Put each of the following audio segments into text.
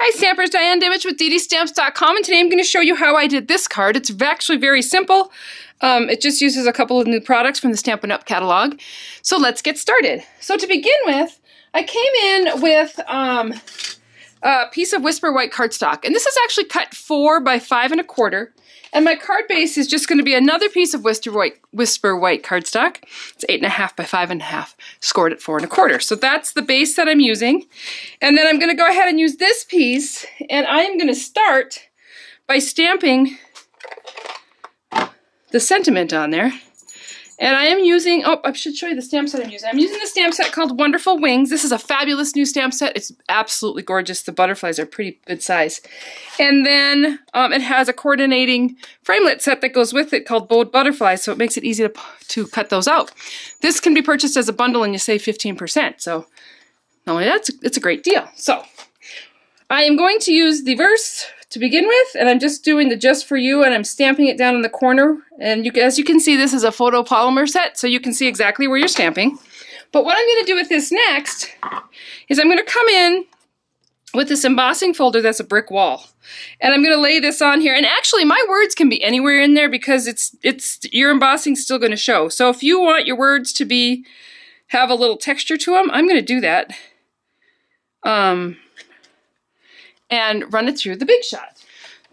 Hi Stampers, Diane Dimich with ddStamps.com, and today I'm going to show you how I did this card. It's actually very simple. It just uses a couple of new products from the Stampin' Up! Catalog. So let's get started. So to begin with, I came in with a piece of Whisper White cardstock, and this is actually cut 4 by 5 1/4. And my card base is just going to be another piece of Whisper White cardstock. It's 8 1/2 by 5 1/2, scored at 4 1/4. So that's the base that I'm using. And then I'm going to go ahead and use this piece, and I am going to start by stamping the sentiment on there. And I am using, oh, I should show you the stamp set I'm using. I'm using the stamp set called Wonderful Wings. This is a fabulous new stamp set. It's absolutely gorgeous. The butterflies are pretty good size. And then it has a coordinating framelit set that goes with it called Bold Butterflies, so it makes it easy to cut those out. This can be purchased as a bundle and you save 15%. So not only that, it's a great deal. So I am going to use the verse to begin with, and I'm just doing the Just For You, and I'm stamping it down in the corner. And as you can see, this is a photopolymer set, so you can see exactly where you're stamping. But what I'm going to do with this next is I'm going to come in with this embossing folder that's a brick wall. And I'm going to lay this on here. And actually, my words can be anywhere in there because your embossing's still going to show. So if you want your words to have a little texture to them, I'm going to do that. And run it through the Big Shot.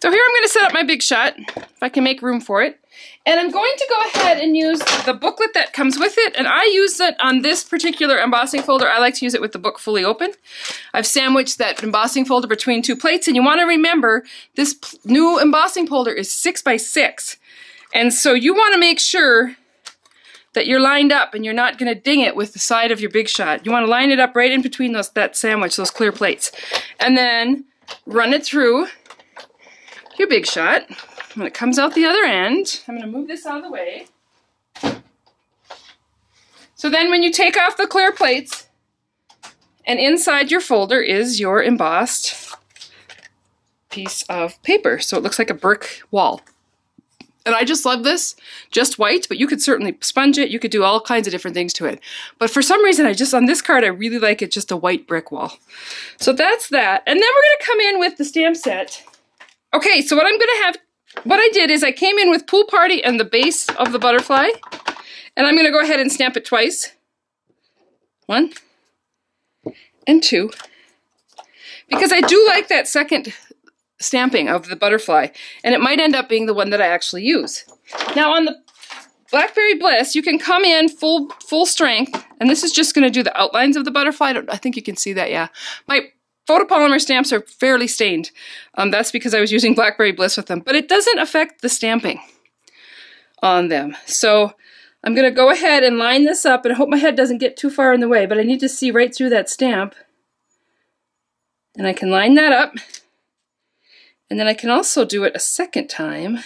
So here I'm going to set up my Big Shot, if I can make room for it. And I'm going to go ahead and use the booklet that comes with it, and I use it on this particular embossing folder. I like to use it with the book fully open. I've sandwiched that embossing folder between 2 plates, and you want to remember this new embossing folder is 6 by 6. And so you want to make sure that you're lined up and you're not going to ding it with the side of your Big Shot. You want to line it up right in between that sandwich, those clear plates. And then run it through your Big Shot. When it comes out the other end, I'm going to move this out of the way. So then when you take off the clear plates, and inside your folder is your embossed piece of paper. So it looks like a brick wall. And I just love this, just white, but you could certainly sponge it. You could do all kinds of different things to it. But for some reason, on this card, I really like it just a white brick wall. So that's that. And then we're going to come in with the stamp set. Okay, so what I did is I came in with Pool Party and the base of the butterfly. And I'm going to go ahead and stamp it twice. 1 and 2. Because I do like that second stamping of the butterfly, and it might end up being the one that I actually use. Now on the Blackberry Bliss, you can come in full strength, and this is just going to do the outlines of the butterfly. I think you can see that, yeah. My photopolymer stamps are fairly stained. That's because I was using Blackberry Bliss with them, but it doesn't affect the stamping on them. So I'm going to go ahead and line this up, and I hope my head doesn't get too far in the way, but I need to see right through that stamp. And I can line that up. And then I can also do it a second time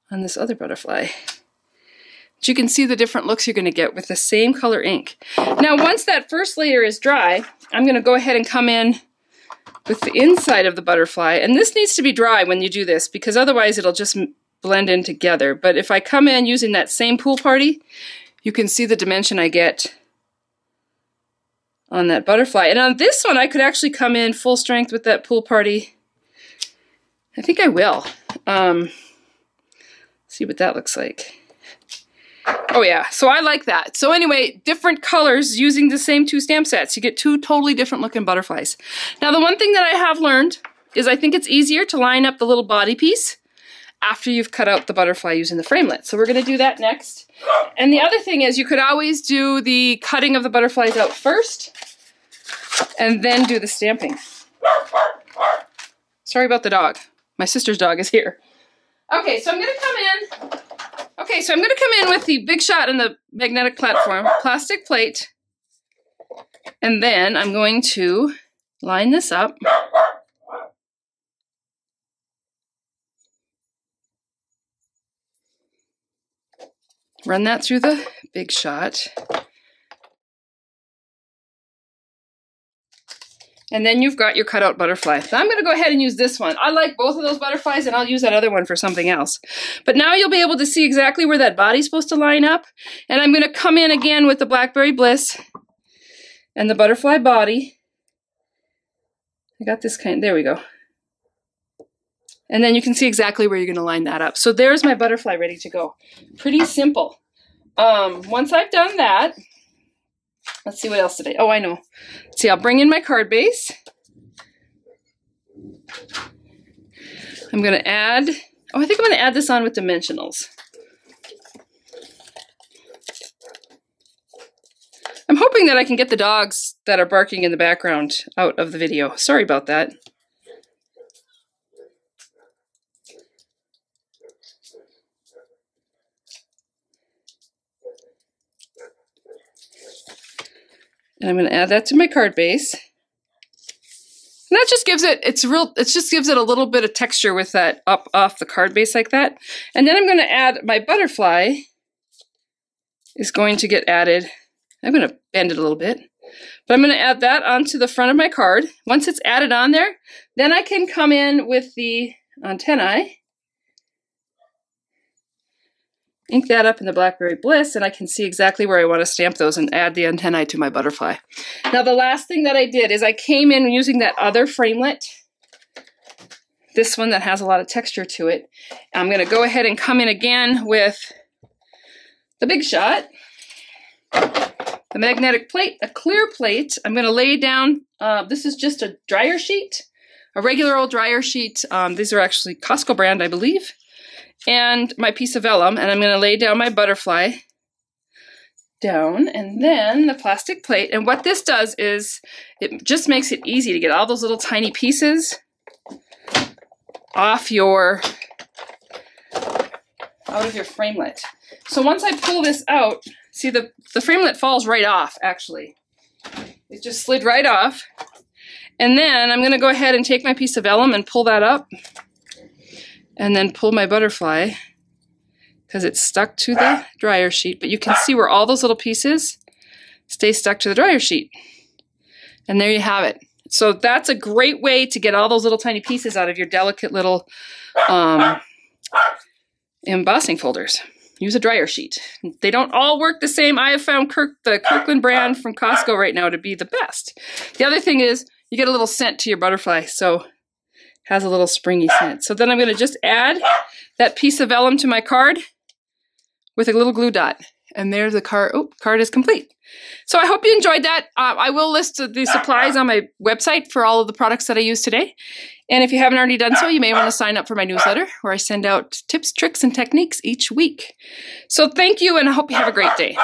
on this other butterfly. But you can see the different looks you're going to get with the same color ink. Now once that first layer is dry, I'm going to go ahead and come in with the inside of the butterfly. And this needs to be dry when you do this because otherwise it'll just blend in together. But if I come in using that same Pool Party, you can see the dimension I get on that butterfly. And on this one, I could actually come in full strength with that Pool Party. I think I will. See what that looks like. Oh yeah, so I like that. So anyway, different colors using the same 2 stamp sets. You get 2 totally different looking butterflies. Now the one thing that I have learned is I think it's easier to line up the little body piece after you've cut out the butterfly using the framelit. So we're going to do that next. And the other thing is you could always do the cutting of the butterflies out first and then do the stamping. Sorry about the dog. My sister's dog is here. Okay, so I'm going to come in. Okay, so I'm going to come in with the Big Shot and the magnetic platform, plastic plate, and then I'm going to line this up. Run that through the Big Shot. And then you've got your cutout butterfly. So I'm going to go ahead and use this one. I like both of those butterflies, and I'll use that other one for something else. But now you'll be able to see exactly where that body's supposed to line up. And I'm going to come in again with the Blackberry Bliss and the butterfly body. I got this kind, there we go. And then you can see exactly where you're going to line that up. So there's my butterfly ready to go. Pretty simple. Once I've done that, let's see what else today. Oh, I know. Let's see, I'll bring in my card base. I'm going to add, oh, I think I'm going to add this on with dimensionals. I'm hoping that I can get the dogs that are barking in the background out of the video. Sorry about that. And I'm going to add that to my card base. And that just gives it, it just gives it a little bit of texture with that up off the card base like that. And then I'm going to add my butterfly is going to get added. I'm going to bend it a little bit, but I'm going to add that onto the front of my card. Once it's added on there, then I can come in with the antennae, ink that up in the Blackberry Bliss, and I can see exactly where I want to stamp those and add the antennae to my butterfly. Now the last thing that I did is I came in using that other framelit, this one that has a lot of texture to it. I'm going to go ahead and come in again with the Big Shot, the magnetic plate, a clear plate. I'm going to lay down, this is just a dryer sheet, a regular old dryer sheet. These are actually Costco brand, I believe. And my piece of vellum, and I'm going to lay down my butterfly down, and then the plastic plate. And what this does is it just makes it easy to get all those little tiny pieces off your, out of your framelit. So once I pull this out, see the framelit falls right off, actually. It just slid right off. And then I'm going to go ahead and take my piece of vellum and pull that up. And then pull my butterfly because it's stuck to the dryer sheet. But you can see where all those little pieces stay stuck to the dryer sheet. And there you have it. So that's a great way to get all those little tiny pieces out of your delicate little embossing folders. Use a dryer sheet. They don't all work the same. I have found the Kirkland brand from Costco right now to be the best. The other thing is you get a little scent to your butterfly. So has a little springy scent. So then I'm going to just add that piece of vellum to my card with a little glue dot. And there's the card. Oh, card is complete. So I hope you enjoyed that. I will list the supplies on my website for all of the products that I used today. And if you haven't already done so, you may want to sign up for my newsletter where I send out tips, tricks, and techniques each week. So thank you, and I hope you have a great day.